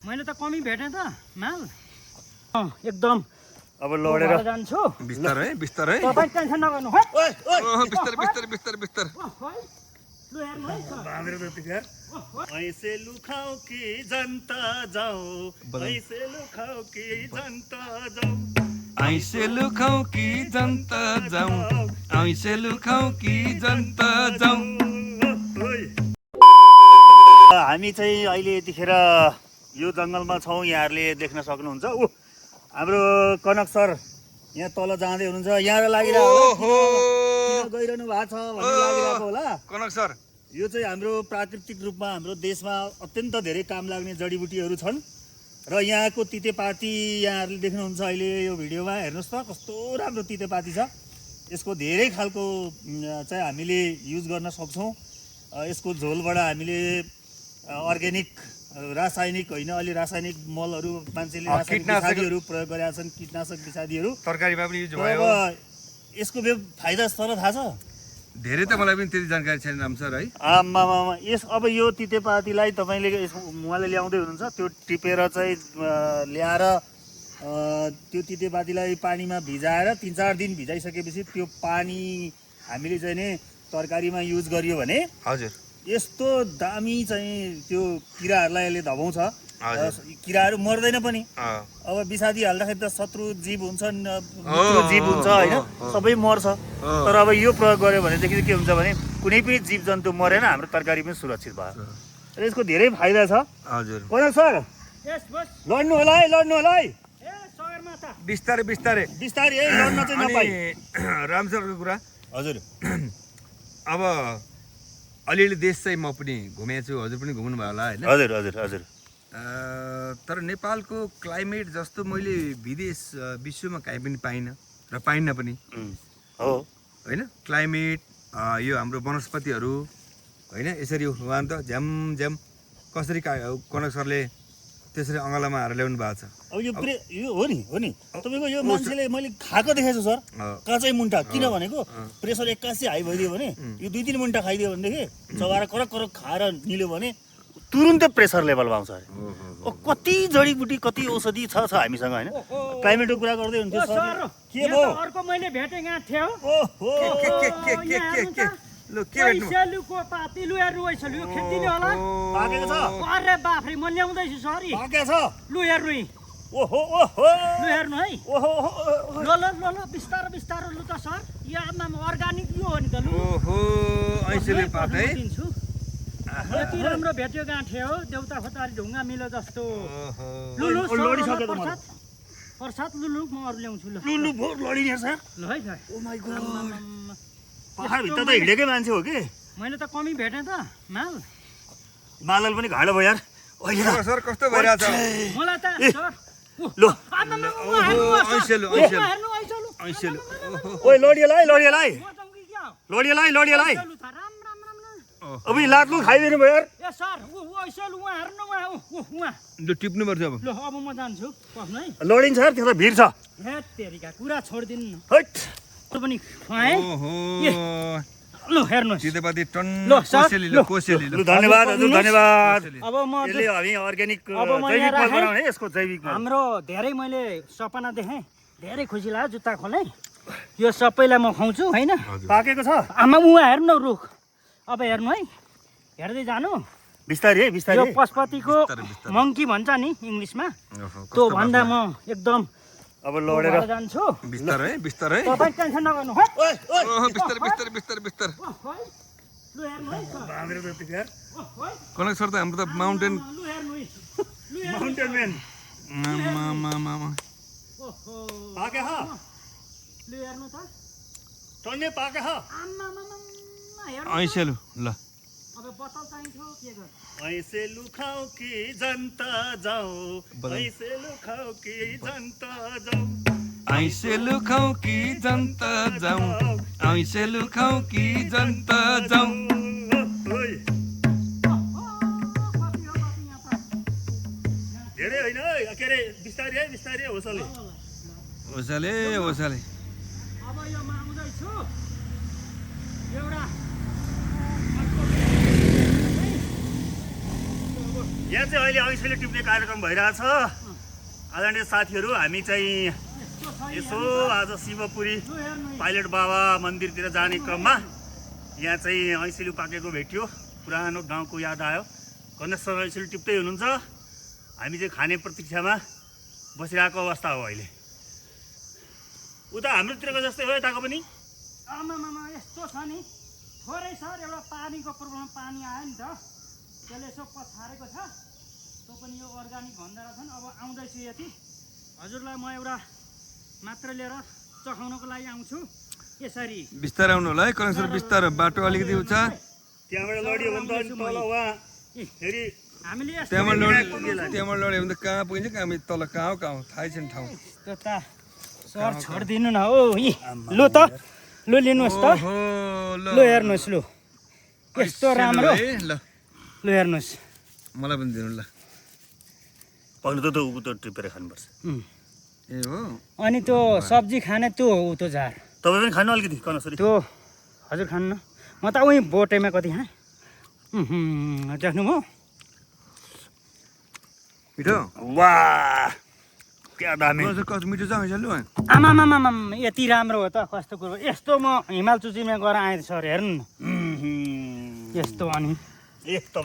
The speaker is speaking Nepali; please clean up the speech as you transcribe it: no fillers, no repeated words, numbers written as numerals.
मैले त कमी भेटेँ त माल एकदम अब लडेर जान्छु बिस्तारै बिस्तारै तपाई टेन्सन नगर्नु है बिस्तारै बिस्तारै बिस्तारै बिस्तारै लु हेर्नु है सर बाँधेर त्यतिखेर ऐसे लुखाऊ कि जनता जाऊ ऐसे लुखाऊ कि जनता जाऊ ऐसे लुखाऊ कि जनता जाऊ ऐसे लुखाऊ कि जनता जाऊ। हामी चाहिँ अहिले यतिखेर यो जङ्गलमा छौँ। यहाँहरूले देख्न सक्नुहुन्छ ऊ हाम्रो कनक सर यहाँ तल जाँदै हुनुहुन्छ। यहाँ लागिरहेको गइरहनु भएको छ भन्ने लागिरहेको होला। कनक सर यो चाहिँ हाम्रो प्राकृतिक रूपमा हाम्रो देशमा अत्यन्त धेरै काम लाग्ने जडीबुटीहरू छन् र यहाँको तितेपाती यहाँहरूले देख्नुहुन्छ अहिले यो भिडियोमा हेर्नुहोस् त कस्तो राम्रो तितेपाती छ। यसको धेरै खालको चाहिँ हामीले युज गर्न सक्छौँ। यसको झोलबाट हामीले अर्ग्यानिक रासायनिक होइन अलि रासायनिक मलहरू मान्छेले रासायनिक विषादीहरू प्रयोग गरेका छन्। कीटनाशक विषादीहरू तरकारीमा पनि युज भयो। अब यसको फाइदा तर थाहा छ? धेरै त मलाई पनि त्यति जानकारी छैन राम सर है। आमामा यस अब यो तितेपातीलाई तपाईँले उहाँले ल्याउँदै हुनुहुन्छ त्यो टिपेर चाहिँ ल्याएर त्यो तितेपातीलाई पानीमा भिजाएर 3-4 दिन भिजाइसकेपछि त्यो पानी हामीले चाहिँ नि तरकारीमा युज गरियो भने हजुर यस्तो दामी चाहिँ त्यो किराहरूलाई यसले धपाउँछ। किराहरू मर्दैन पनि। अब विषादी हाल्दाखेरि त शत्रु जीव हुन्छन् मित्र जीव हुन्छ होइन सबै मर्छ। तर अब यो प्रयोग गर्यो भनेदेखि के हुन्छ भने कुनै पनि जीव जन्तु मरेन हाम्रो तरकारी पनि सुरक्षित भयो र यसको धेरै फाइदा छ। हजुर कनक सर यस बस लड्नु होला है लड्नु होला है ए सगरमाथा बिस्तारै बिस्तारै बिस्तारै है लड्न चाहिँ नपाइ। राम सरको कुरा हजुर अब अलिअलि देश चाहिँ म पनि घुमेको छु, हजुर पनि घुम्नु भयो होला होइन। हजुर हजुर हजुर तर नेपालको क्लाइमेट जस्तो मैले विदेश विश्वमा कहीँ पनि पाइनँ र पाइन्न पनि हो होइन। क्लाइमेट यो हाम्रो वनस्पतिहरू होइन यसरी उहाँ त झ्याम झ्याम कसरी कनक सरले त्यसरी अँगालामा हालेर ल्याउनु भएको छ। अब यो हो नि तपाईँको यो मान्छेले मैले खाएको देखेको छु सर काँचै मुन्टा। किन भनेको प्रेसर 81 हाई भइदियो भने यो 2-3 मुन्टा खाइदियो भनेदेखि चबाएर करक करक खाएर निल्यो भने तुरुन्तै प्रेसर लेभलमा आउँछ अरे। कति जडीबुटी कति औषधि छ हामीसँग होइन। क्लाइमेटको कुरा गर्दै हुन्थ्यो सर के भयो अर्को मैले भेटेँ यहाँ थियो लु के भेट्नु पैसेलुको पाती लु हेर्नु पैसेलु यो खेतिदिने होला पाकेको छ अरे बाफ्रे म ल्याउँदैछु सरी पाकेको छ लु हेर्नु ओहो ओहो लु हेर्नु है ओहो ल ल ल ल बिस्तारो बिस्तारो लु त सर यो आमामा अर्गानिक यो हो नि त लु ओहो ऐसेले पात है। दिन्छु यति राम्रो भेट्यो गाँठे हो देउता खोतारी ढुङ्गा मिलो जस्तो लु लु लडिसक्यो त प्रसाद प्रसाद लु लु म अरू ल्याउँछु ल लु लु भोर लडिने सर। ल है सर ओ माय गॉड पहाडभित्र त हिँडेकै मान्छे हो कि मैले त कमी भेटेँ त माल मालल पनि घाँडो भयो यार अहिले त सर कस्तो भइरहेछ मलाई त सर लो ऐसेलु ऐसेलु ऐसेलु ओइ लडिएलाई लडिएलाई लडिएलाई लडिएलाई राम राम राम राम अब लात्लु खाइदिनु भयो यार। ए सर ऐसेलु उहाँ हेर्नु उहाँ लु टिप्नु पर्छ अब। ल अब म जान्छु पस्नु है लडिन्छ यार त्यो त भिड छ। हे तेरिका कुरा छोडिदिनु न हैट त्यो पनि खुवाए ओहो ल हेर्नुहोस् तितेपाती टन ल, सर, कोसेली ल। कोसेली लु धन्यवाद हजुर धन्यवाद। अब म यसले हामी अर्ग्यानिक अब म जैविक यहाँ मल राखेँ। बनाउने यसको जैविक मल। हाम्रो धेरै मैले सपना देखेँ धेरै खुसी लाग्यो जुत्ता खोल्ने यो सबैलाई म खुवाउँछु होइन पाकेको छ आमा उहाँ हेर्नु न रुख अब हेर्नु है हेर्दै जानु बिस्तारै है यो बिस्तारै। पशुपतिको बिस्तारै। मङ्की भन्छ नि इङ्ग्लिसमा ओहो, त्यो कस्तो भन्दा म एकदम अब लडेर भएर जान्छु बिस्तारै बिस्तारै तपाईँ टेन्सन नगर्नु है ओइ ओइ ओहो बिस्तारै बिस्तारै बिस्तारै बिस्तारै लु हेर्नु है सर बाँधेर त्यतिखेर कनक सर त हाम्रो त माउन्टेन लु हेर्नु है माउन्टेन म्यान मामा ओहो पाके ह लु हेर्नु त टन्ने पाके ह आम्मामामा हेर्नु ऐसेलु ल अब बोतल चाहिन्छ के गर्नु ऐसे लुखाऊ कि जनता जाऊ ऐसे लुखाऊ कि जनता जाऊ ऐसे लुखाऊ कि जनता जाऊ ऐसे लुखाऊ कि जनता जाऊ। धेरै होइन है के अरे बिस्तारै होसले ओसाले ओसाले अब यो म आउँदैछु एउटा यहाँ चाहिँ अहिले ऐसेले टिप्ने कार्यक्रम भइरहेछ आदरणीय साथीहरू। हामी चाहिँ यसो आज शिवपुरी पाइलट बाबा मन्दिरतिर जाने क्रममा यहाँ चाहिँ ऐसेलु पाकेको भेट्यो। पुरानो गाउँको याद आयो। गणेश सर ऐसेलु टिप्दै हुनुहुन्छ। हामी चाहिँ खाने प्रतीक्षामा बसिरहेको अवस्था हो अहिले। उता हाम्रोतिरको जस्तै हो यताको पनि? आमामामा यस्तो छ नि, थोरै सर एउटा पानीको प्रब्लम, पानी आयो नि त, त्यसले यसो पछारेको छ। त्यो पनि यो अर्ग्यानिक भन्दा रहेछन्। अब आउँदैछु यति, हजुरलाई म एउटा मात्र लिएर चखाउनको लागि आउँछु। यसरी बिस्तारै आउनु होला है कनक सर, बिस्तारै, बाटो अलिकति उच्च। त्यहाँबाट लड्यो भने त अनि तल उहाँ फेरि हामीले त्यहाँबाट लड्यो भने त कहाँ पुगिन्छ, कहाँ तल कहाँ हो थाहै छैन ठाउँ। त्यो त सर छोडिदिनु न हो। लु त, लु लिनुहोस् त, लु हेर्नुहोस्, लु यस्तो राम्रो, ल लु हेर्नुहोस्। मलाई पनि दिनु ल। पहिलो त ऊ त टिपेर खानुपर्छ। ए हो, अनि त्यो सब्जी खाने त्यो हो त्यो झार, तपाईँ पनि खानु अलिकति कनसरी। त्यो हजुर खानु न, म त उहीँ बोटेमा कति खाएँ। देख्नुभयो मिठो? वाह क्या दामी। कनक सर कस्तो मिठो छ ऐसेलु? आमामामाम यति राम्रो हो त, कस्तो कुरो। यस्तो म हिमाल चुचीमा गएर आएँ सर, हेर्नु न यस्तो। अनि एकदम